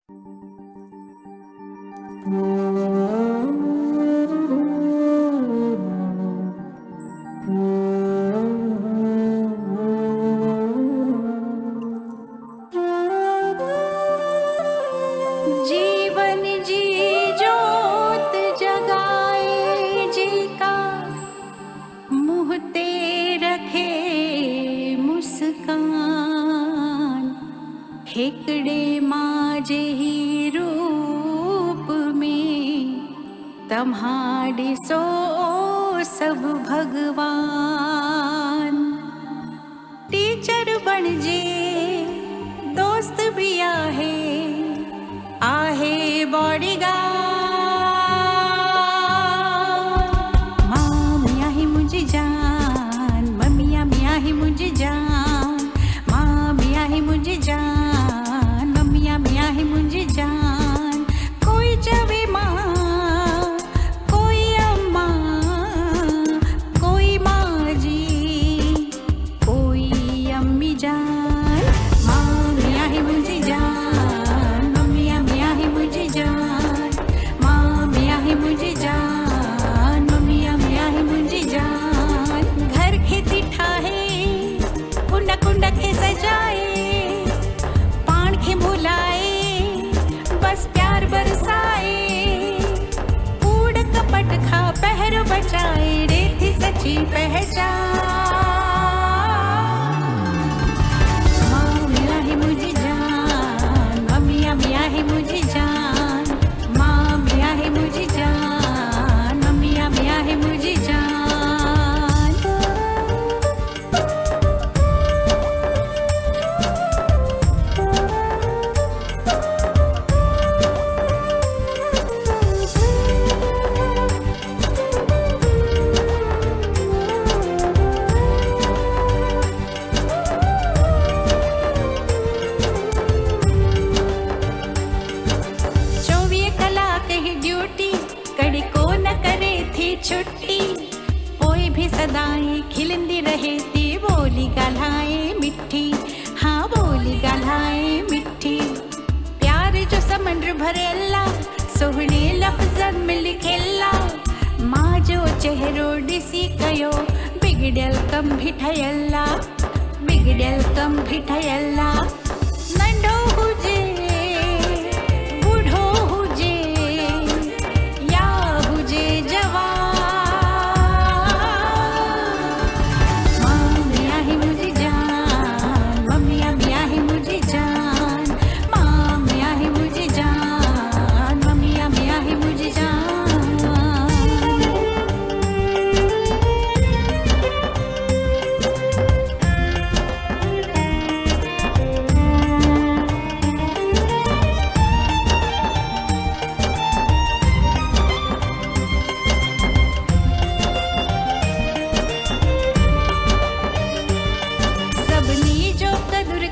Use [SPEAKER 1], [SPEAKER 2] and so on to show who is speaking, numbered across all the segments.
[SPEAKER 1] जीवन जी जोत जगाए जी का, मुँह ते रखे मुस्कान। हिकड़े माजे ही रूप में तम्हाड़े सो सब भगवान। टीचर बन जे दोस्त भी आहे बॉडीगार्ड। माँ मियाँ ही मुझे जान, मम्मिया मियाँ ही मुझे जान। माँ मियाँ ही मुझे जान, मम्मिया मियाँ ही मुझे जान। कोई जवे माँ, कोई अम्मा, कोई माँ जी, कोई अम्मी जान। माँ मियाँ ही मुझे जान, मम्मिया मियाँ ही मुझे जान। माँ मियाँ ही मुझे जान, मम्मिया मियाँ ही मुझे जान। घर खेती ठाहे, कुंडा कुंडा के सजाए, पान के भुलाए, बस प्यार बरसाए। कूड़ कपट खा पहर बचाए, रे थी सच्ची पहचान। माँ मियाँ ही मुझे जान, मम्मिया मियाँ ही मुझे जान। माँ मियाँ ही मुझे जान, मम्मिया मियाँ ही मुझे जान। कड़ी को न करे थी छुट्टी, कोई भी सदाएं खिलंदी रहे थी। बोली गालाए मिठी, हाँ बोली गालाए मिठी। प्यार जो समंद्र भरेला, सोहने लफ्ज़न में लिखेला। माँ जो चेहरो डिसी कयो, बिगड़ल कम भी ठयला, बिगड़ल कम भी ठयला। नंढो हुजे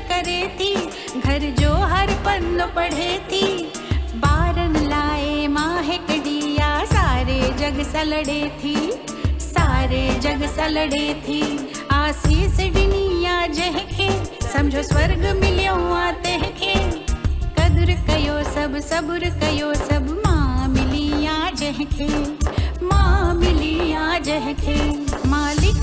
[SPEAKER 1] करे थी, घर जो हर पन्नो पढ़े थी। बारन लाए माँ हिकड़िया, सारे जग सलड़े थी, सारे जग सलड़े थी। आसीस डिनिया जहके, समझो स्वर्ग मिलियो आते के। कदर कयो सब, सब्र कयो सब, माँ मिलिया जहके, माँ मिलिया जहके। मालिक